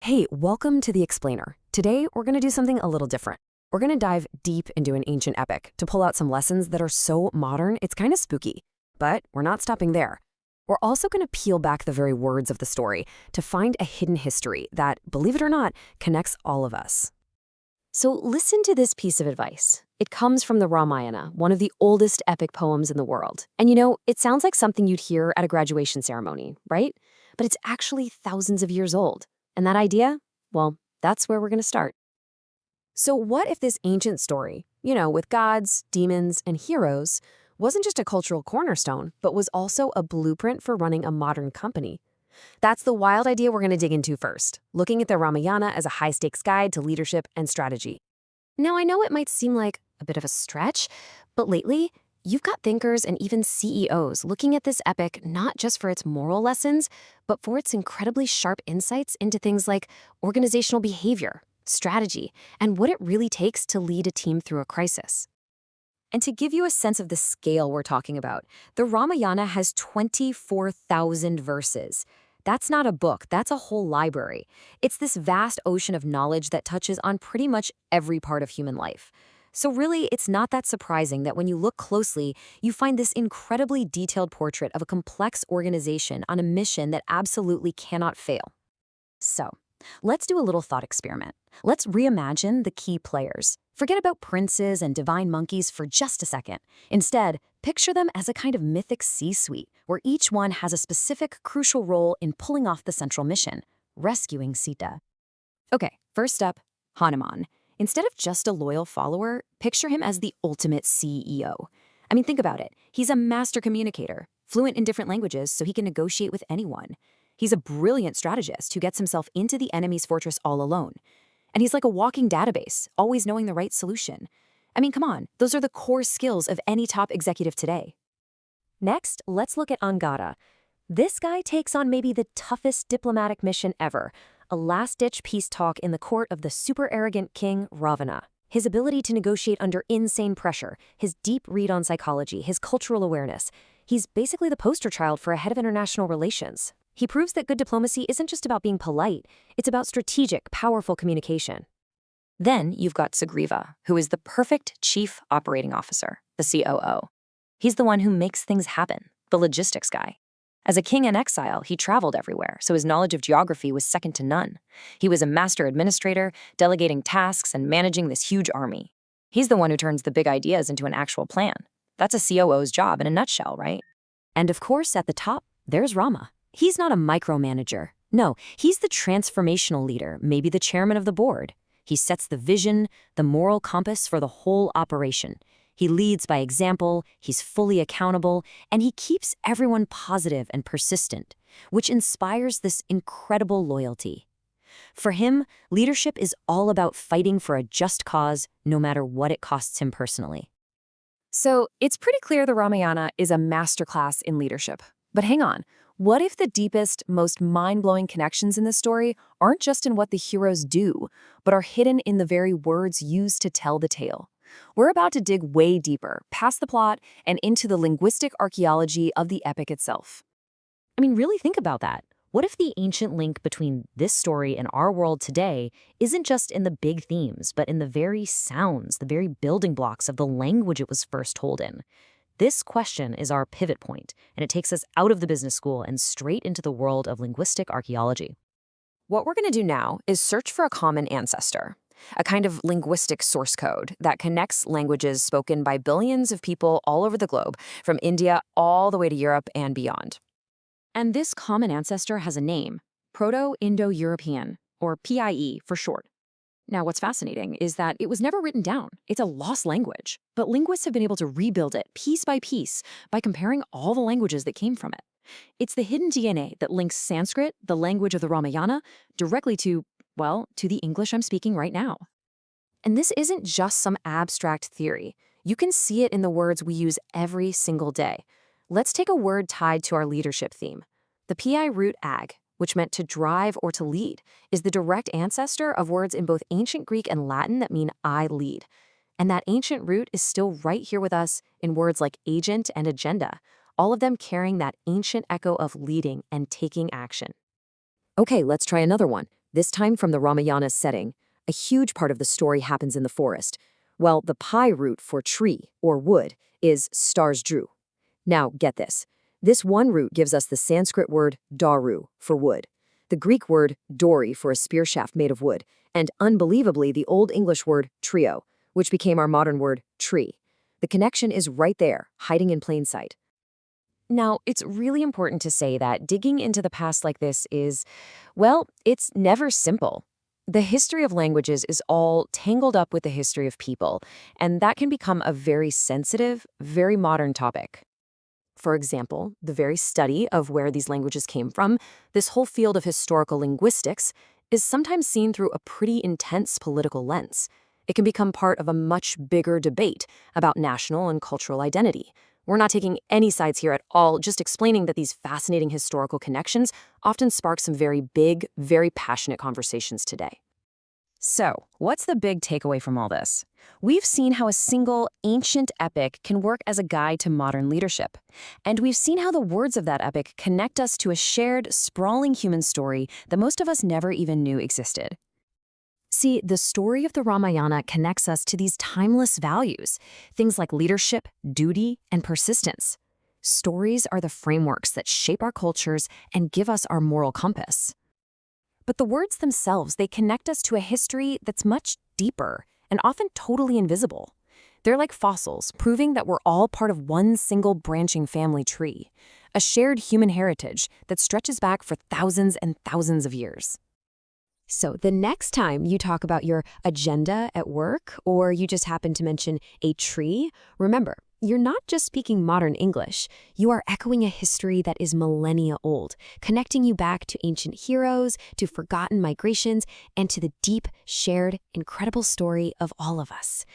Hey, welcome to The Explainer. Today, we're going to do something a little different. We're going to dive deep into an ancient epic to pull out some lessons that are so modern, it's kind of spooky. But we're not stopping there. We're also going to peel back the very words of the story to find a hidden history that, believe it or not, connects all of us. So listen to this piece of advice. It comes from the Ramayana, one of the oldest epic poems in the world. And it sounds like something you'd hear at a graduation ceremony, right? But it's actually thousands of years old. And that idea? Well, that's where we're going to start. So what if this ancient story, with gods, demons, and heroes, wasn't just a cultural cornerstone, but was also a blueprint for running a modern company? That's the wild idea we're going to dig into first, looking at the Ramayana as a high-stakes guide to leadership and strategy. Now, I know it might seem like a bit of a stretch, but lately, you've got thinkers and even CEOs looking at this epic not just for its moral lessons, but for its incredibly sharp insights into things like organizational behavior, strategy, and what it really takes to lead a team through a crisis. And to give you a sense of the scale we're talking about, the Ramayana has 24,000 verses. That's not a book, that's a whole library. It's this vast ocean of knowledge that touches on pretty much every part of human life. So really, it's not that surprising that when you look closely, you find this incredibly detailed portrait of a complex organization on a mission that absolutely cannot fail. So, let's do a little thought experiment. Let's reimagine the key players. Forget about princes and divine monkeys for just a second. Instead, picture them as a kind of mythic C-suite, where each one has a specific crucial role in pulling off the central mission, rescuing Sita. Okay, first up, Hanuman. Instead of just a loyal follower, picture him as the ultimate CEO. I mean, think about it. He's a master communicator, fluent in different languages so he can negotiate with anyone. He's a brilliant strategist who gets himself into the enemy's fortress all alone. And he's like a walking database, always knowing the right solution. I mean, come on, those are the core skills of any top executive today. Next, let's look at Angada. This guy takes on maybe the toughest diplomatic mission ever, a last-ditch peace talk in the court of the super-arrogant king Ravana. His ability to negotiate under insane pressure, his deep read on psychology, his cultural awareness. He's basically the poster child for a head of international relations. He proves that good diplomacy isn't just about being polite, it's about strategic, powerful communication. Then you've got Sugriva, who is the perfect chief operating officer, the COO. He's the one who makes things happen, the logistics guy. As a king in exile, he traveled everywhere, so his knowledge of geography was second to none. He was a master administrator, delegating tasks and managing this huge army. He's the one who turns the big ideas into an actual plan. That's a COO's job in a nutshell, right? And of course, at the top, there's Rama. He's not a micromanager. No, he's the transformational leader, maybe the chairman of the board. He sets the vision, the moral compass for the whole operation. He leads by example, he's fully accountable, and he keeps everyone positive and persistent, which inspires this incredible loyalty. For him, leadership is all about fighting for a just cause, no matter what it costs him personally. So, it's pretty clear the Ramayana is a masterclass in leadership. But hang on, what if the deepest, most mind-blowing connections in this story aren't just in what the heroes do, but are hidden in the very words used to tell the tale? We're about to dig way deeper, past the plot, and into the linguistic archaeology of the epic itself. I mean, really think about that. What if the ancient link between this story and our world today isn't just in the big themes, but in the very sounds, the very building blocks of the language it was first told in? This question is our pivot point, and it takes us out of the business school and straight into the world of linguistic archaeology. What we're going to do now is search for a common ancestor, a kind of linguistic source code that connects languages spoken by billions of people all over the globe, from India all the way to Europe and beyond. And this common ancestor has a name, Proto-Indo-European, or PIE for short. Now, what's fascinating is that it was never written down. It's a lost language, but linguists have been able to rebuild it piece by comparing all the languages that came from it. It's the hidden DNA that links Sanskrit, the language of the Ramayana, directly to the English I'm speaking right now. And this isn't just some abstract theory. You can see it in the words we use every single day. Let's take a word tied to our leadership theme. The PI root ag, which meant to drive or to lead, is the direct ancestor of words in both ancient Greek and Latin that mean I lead. And that ancient root is still right here with us in words like agent and agenda, all of them carrying that ancient echo of leading and taking action. Okay, let's try another one. this time from the Ramayana's setting. A huge part of the story happens in the forest. Well, the Pi root for tree, or wood, is stars drew. Now, get this. This one root gives us the Sanskrit word daru for wood, the Greek word dori for a spear shaft made of wood, and unbelievably the Old English word trio, which became our modern word tree. The connection is right there, hiding in plain sight. Now, it's really important to say that digging into the past like this is, well, it's never simple. The history of languages is all tangled up with the history of people, and that can become a very sensitive, very modern topic. For example, the very study of where these languages came from, this whole field of historical linguistics, is sometimes seen through a pretty intense political lens. It can become part of a much bigger debate about national and cultural identity. We're not taking any sides here at all, just explaining that these fascinating historical connections often spark some very big, very passionate conversations today. So, what's the big takeaway from all this? We've seen how a single ancient epic can work as a guide to modern leadership. And we've seen how the words of that epic connect us to a shared, sprawling human story that most of us never even knew existed. See, the story of the Ramayana connects us to these timeless values, things like leadership, duty, and persistence. Stories are the frameworks that shape our cultures and give us our moral compass. But the words themselves, they connect us to a history that's much deeper and often totally invisible. They're like fossils, proving that we're all part of one single branching family tree, a shared human heritage that stretches back for thousands and thousands of years. So the next time you talk about your agenda at work, or you just happen to mention a tree, remember, you're not just speaking modern English. You are echoing a history that is millennia old, connecting you back to ancient heroes, to forgotten migrations, and to the deep, shared, incredible story of all of us.